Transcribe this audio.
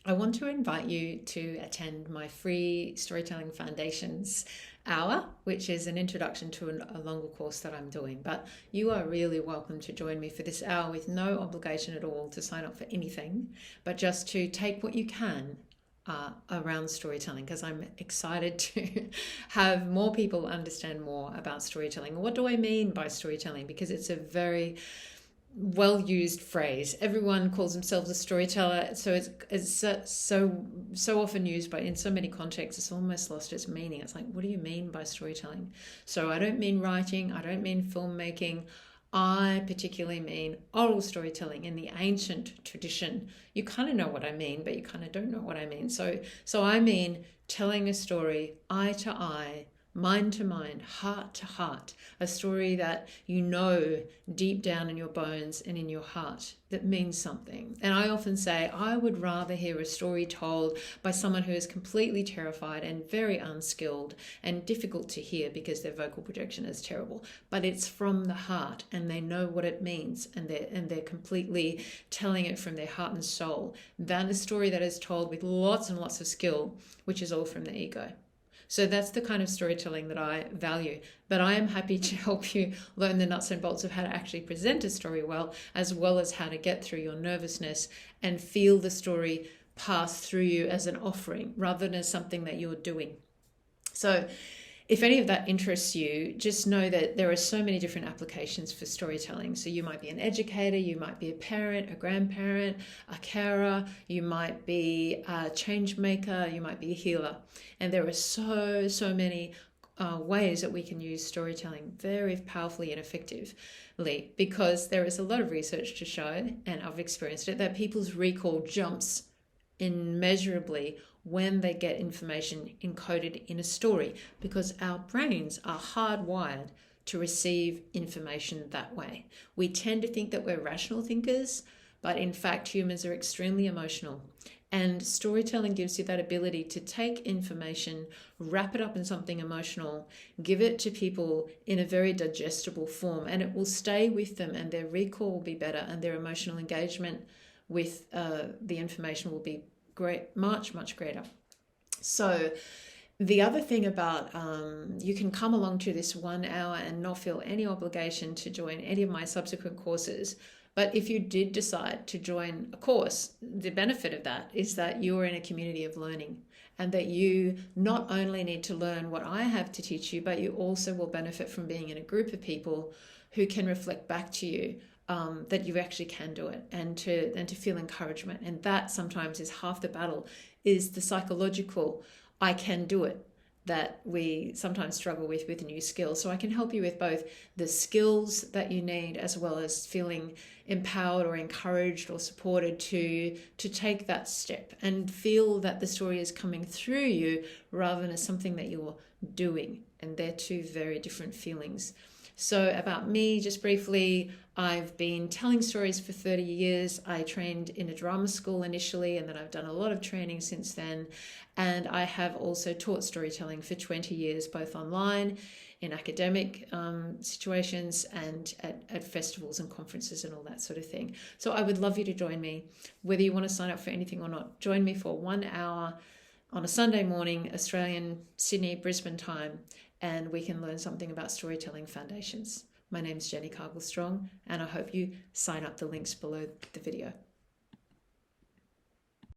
I want to invite you to attend my free Storytelling Foundations hour, which is an introduction to a longer course that I'm doing. But you are really welcome to join me for this hour with no obligation at all to sign up for anything, but just to take what you can around storytelling, because I'm excited to have more people understand more about storytelling. What do I mean by storytelling? Because it's a very well used phrase. Everyone calls themselves a storyteller, so it's so often used, but in so many contexts it's almost lost its meaning. It's like, what do you mean by storytelling? So I don't mean writing, I don't mean filmmaking. I particularly mean oral storytelling in the ancient tradition. You kind of know what I mean, but you kind of don't know what I mean. So I mean telling a story eye to eye, mind to mind, heart to heart, a story that you know deep down in your bones and in your heart that means something. And I often say I would rather hear a story told by someone who is completely terrified and very unskilled and difficult to hear because their vocal projection is terrible, but it's from the heart and they know what it means, and they're completely telling it from their heart and soul, than a story that is told with lots and lots of skill, which is all from the ego. So that's the kind of storytelling that I value. But I am happy to help you learn the nuts and bolts of how to actually present a story well as how to get through your nervousness and feel the story pass through you as an offering rather than as something that you're doing. So if any of that interests you, just know that there are so many different applications for storytelling. So you might be an educator, you might be a parent, a grandparent, a carer, you might be a change maker, you might be a healer. And there are so many ways that we can use storytelling very powerfully and effectively, because there is a lot of research to show, and I've experienced it, that people's recall jumps immeasurably when they get information encoded in a story, because our brains are hardwired to receive information that way. We tend to think that we're rational thinkers, but in fact humans are extremely emotional. And storytelling gives you that ability to take information, wrap it up in something emotional, give it to people in a very digestible form, and it will stay with them, and their recall will be better, and their emotional engagement with the information will be great, much greater. So the other thing about you can come along to this 1 hour and not feel any obligation to join any of my subsequent courses. But if you did decide to join a course, the benefit of that is that you're in a community of learning, and that you not only need to learn what I have to teach you, but you also will benefit from being in a group of people who can reflect back to you that you actually can do it, and to feel encouragement. And that sometimes is half the battle, is the psychological I can do it that we sometimes struggle with new skills. So I can help you with both the skills that you need, as well as feeling empowered or encouraged or supported to take that step and feel that the story is coming through you rather than as something that you're doing. And they're two very different feelings. So about me, just briefly, I've been telling stories for 30 years. I trained in a drama school initially, and then I've done a lot of training since then. And I have also taught storytelling for 20 years, both online, in academic situations, and at festivals and conferences and all that sort of thing. So I would love you to join me, whether you want to sign up for anything or not. Join me for 1 hour on a Sunday morning, Australian, Sydney, Brisbane time, and we can learn something about storytelling foundations. My name's Jenni Cargill-Strong, and I hope you sign up. The links below the video.